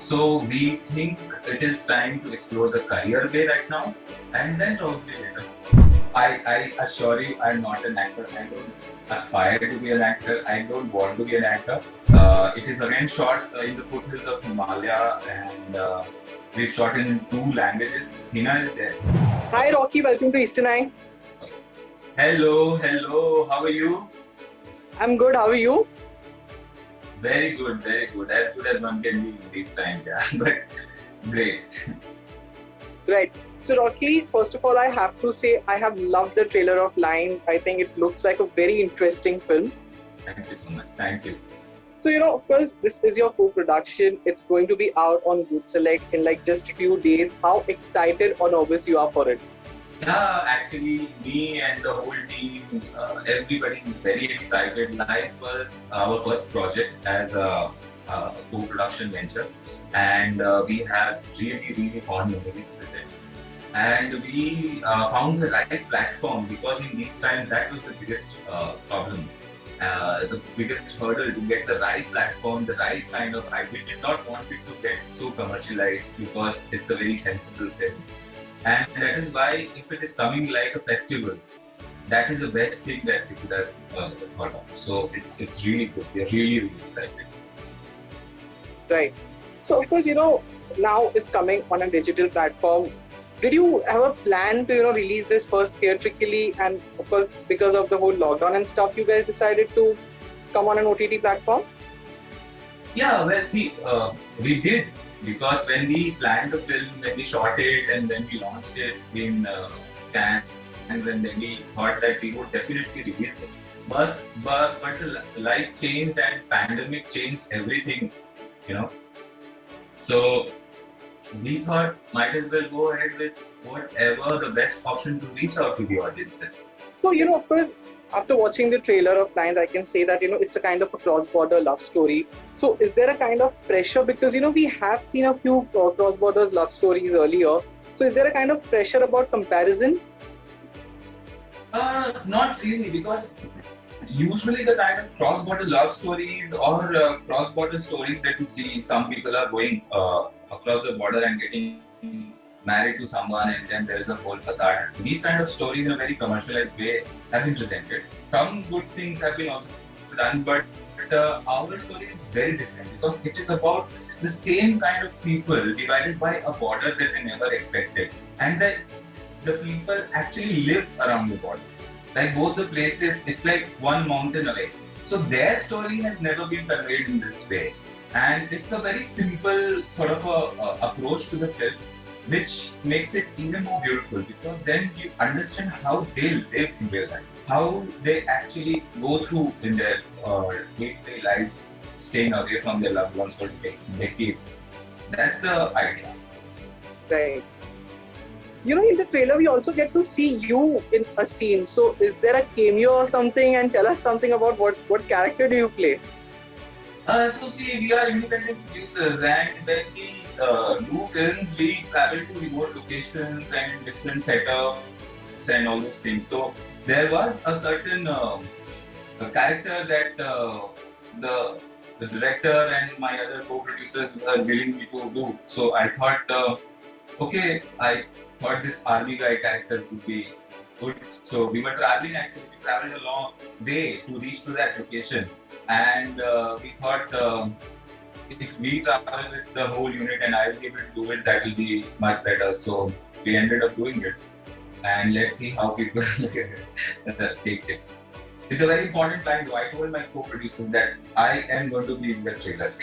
So we think it is time to explore the career way right now, and then probably later. I assure you, I'm not an actor. I don't aspire to be an actor. I don't want to be an actor. It is again shot in the foothills of Himalaya, and we've shot in two languages. Hina is there. Hi Rocky, welcome to Eastern Eye. Hello, hello. How are you? I'm good, how are you? Very good, very good. As good as one can be in these times, yeah. But great. Right. So Rocky, first of all, I have to say I have loved the trailer of Line. I think it looks like a very interesting film. Thank you so much. Thank you. So, of course, this is your co-production. It's going to be out on Good Select in like just few days. How excited or nervous you are for it? Yeah, actually, me and the whole team, everybody is very excited. Lights was our first project as a co-production venture, and we have really, really fond memories with it. And we found the right platform because in these times that was the biggest problem. The biggest hurdle to get the right platform, the right kind of IP. We did not want it to get so commercialized because it's a very sensible film. And that is why if it is coming like a festival, that is the best thing that we could have thought of. So it's really good. We are really, really excited. Right. So, of course, now it's coming on a digital platform. Did you have a plan to, release this first theatrically? And of course, because of the whole lockdown and stuff, you guys decided to come on an OTT platform? Yeah, well, see, we did because when we planned the film, when we shot it, and then we launched it in Cannes, and then we thought that we would definitely release it. But life changed and pandemic changed everything, you know. So we thought might as well go ahead with whatever the best option to reach out to the audiences. So, of course, after watching the trailer of Lines, I can say that, it's a kind of a cross-border love story. So, is there a kind of pressure? Because, we have seen a few cross-border love stories earlier. So, is there a kind of pressure about comparison? Not really, because usually the kind of cross-border love stories or cross-border stories that you see, some people are going across the border and getting married to someone, and then there is a whole facade. These kind of stories in a very commercialized way have been presented. Some good things have been also done, but our story is very different because it is about the same kind of people divided by a border that they never expected, and the people actually live around the border. Like both the places, it's like one mountain away. So their story has never been conveyed in this way. And it's a very simple sort of a approach to the film, which makes it even more beautiful because then you understand how they live in real life, how they actually go through in their day-to-day lives, staying away from their loved ones for decades. That's the idea. Right. In the trailer, we also get to see you in a scene. So, is there a cameo or something? And tell us something about what character do you play? So see, we are independent producers, and when we do films, we travel to remote locations and different setups and all those things. So there was a certain a character that the director and my other co-producers were willing me to do. So I thought, okay, I thought this army guy character would be good. So we were traveling actually, we traveled a long way to reach to that location. And we thought if we travel with the whole unit and I will be able to do it, that will be much better. So we ended up doing it. And let's see how people take it. It's a very important line though. I told my co-producers that I am going to be in the trailer.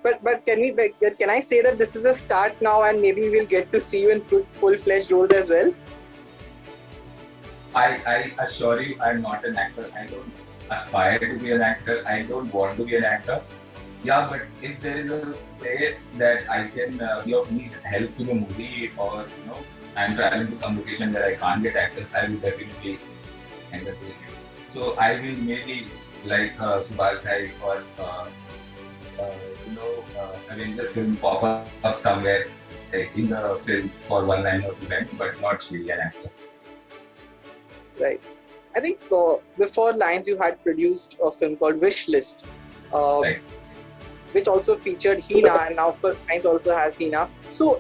But can I say that this is a start now, and maybe we'll get to see you in full-fledged roles as well? I assure you, I'm not an actor. I don't aspire to be an actor. I don't want to be an actor. Yeah, but if there is a way that I can be of need help to the movie, or I'm traveling to some location where I can't get actors, I will definitely end up doing it. So I will maybe like Subal Khai or Avenger film pop up somewhere in the film for one line or two lines, but not really an actor. Right. I think before Lines, you had produced a film called Wish List. Right. which also featured Hina, and now of course Science also has Hina. So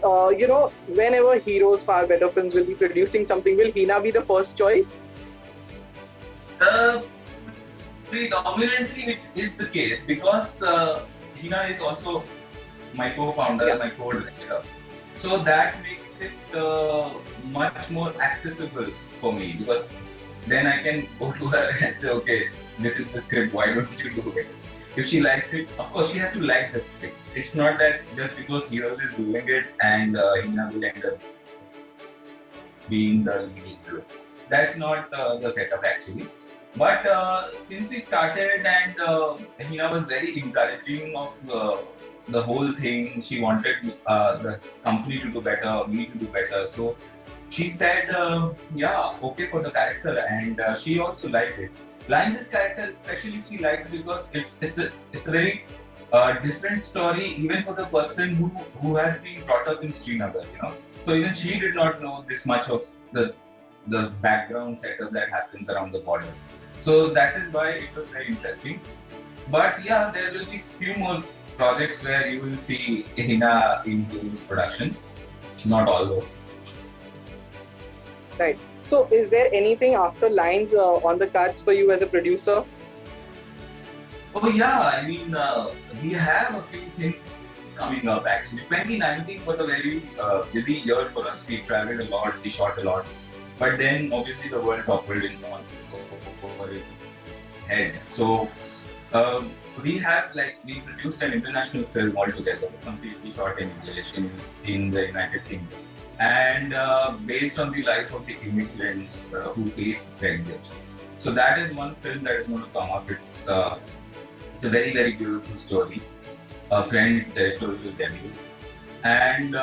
whenever Heroes Far Better Films will be producing something, will Hina be the first choice? Uh, Predominantly, it is the case because Hina is also my co-founder, Yeah. my co-director. So that makes it much more accessible for me because then I can go to her and say, okay, this is the script, why don't you do it? If she likes it, of course, she has to like the script. It's not that just because Heroes is doing it and Hina will end up being the leading role. That's not the setup actually. But since we started and Hina was very encouraging of the whole thing, she wanted the company to do better, me to do better. So she said, yeah, okay for the character, and she also liked it. Lions' character, especially, she liked because it's a very different story, even for the person who has been brought up in Srinagar. So even she did not know this much of the background setup that happens around the border. So that is why it was very interesting. But yeah, there will be few more projects where you will see Hina in those productions. Not all though. Right. So, is there anything after Lines on the cards for you as a producer? Oh yeah, I mean we have a few things coming up actually. 2019 was a very busy year for us. We traveled a lot, we shot a lot. But then obviously the world toppled in on over its head. So we produced an international film altogether, completely shot in English in the United Kingdom, and based on the life of the immigrants who faced Brexit. So that is one film that is going to come up. It's a very very beautiful story. A friend's territorial debut, and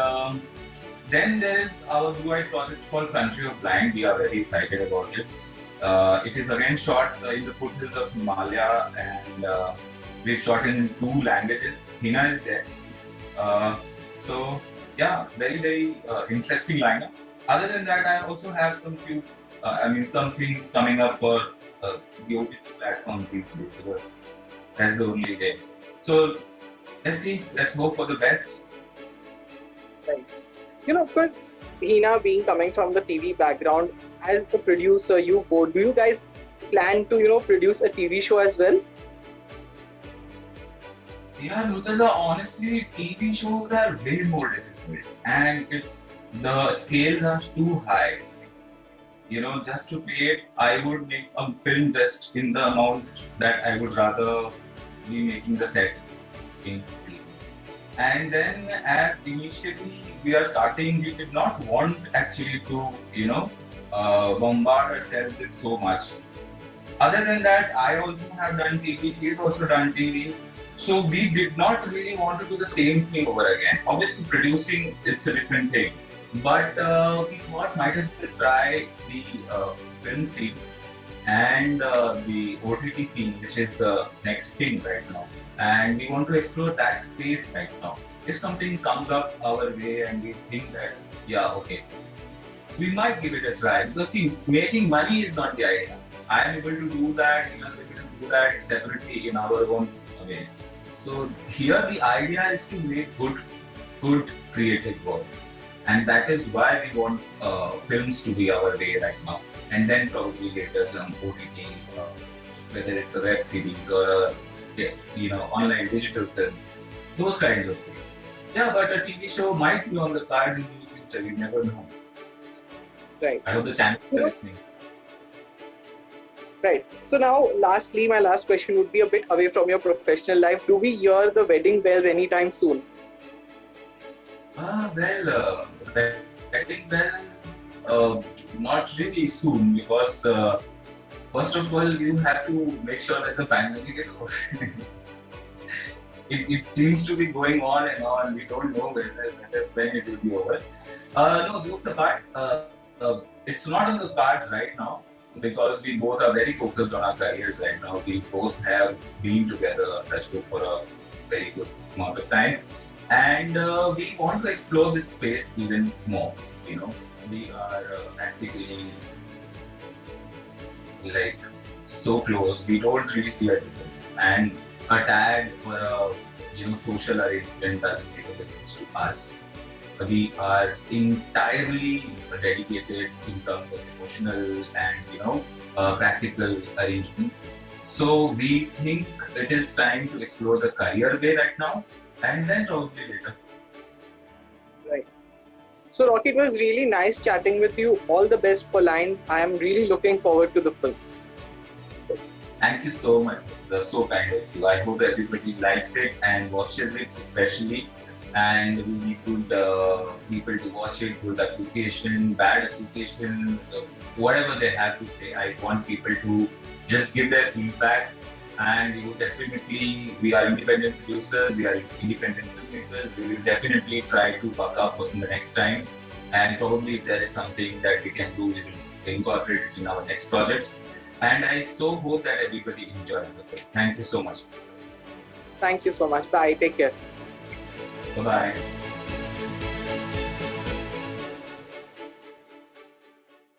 then there is our blue eye project called Country of Blind. We are very excited about it. It is again shot in the foothills of Himalaya, and we've shot in 2 languages. Hina is there. So yeah, very very interesting lineup. Other than that, I also have some things coming up for the OTT platform these days because that's the only way. So let's see. Let's go for the best. Right. Of course, Hina being coming from the TV background, as a producer, do you guys plan to, produce a TV show as well? Yeah, Nutaza, honestly, TV shows are way more difficult, and the scales are too high. Just to create, I would make a film just in the amount that I would rather be making the set in TV. And then, as initially we are starting, we did not want actually to, bombard ourselves with so much. Other than that, I also have done TV, she's also done TV. So we did not really want to do the same thing over again. Obviously, producing, it's a different thing. But we thought might as well try the film scene and the OTT scene, which is the next thing right now. And we want to explore that space right now. If something comes up our way and we think that, yeah, okay, we might give it a try. Because see, making money is not the idea. I am able to do that, able to do that separately in our own way. So here the idea is to make good creative work. And that is why we want films to be our way right now. And then probably later some OTT, whether it's a web series or online digital film, those kinds of things. Yeah, but a TV show might be on the cards in the future. You never know. Right. I hope the channel is listening. Right. So now, lastly, my last question would be a bit away from your professional life. Do we hear the wedding bells anytime soon? Wedding bells, not really soon because first of all, you have to make sure that the pandemic is over. It seems to be going on and on. We don't know when it will be over. No, jokes apart, it's not on the cards right now because we both are very focused on our careers right now. We both have been together, touched wood, for a very good amount of time. And we want to explore this space even more. We are practically so close. We don't really see a difference. And a tag or a social arrangement doesn't make a difference to us. We are entirely dedicated in terms of emotional and practical arrangements. So we think it is time to explore the career way right now, and then probably later. Right. So, Rocky, it was really nice chatting with you. All the best for Lines. I am really looking forward to the film. Thank you so much. That's so kind of you. I hope everybody likes it and watches it, especially. And we need good people to watch it, good appreciation, bad appreciation, so whatever they have to say. I want people to just give their feedbacks. And we are independent producers, we are independent filmmakers. We will definitely try to buck up in the next time. And probably if there is something that we can do, we will incorporate it in our next projects. And I so hope that everybody enjoys the film. Thank you so much. Thank you so much. Bye. Take care. Bye-bye.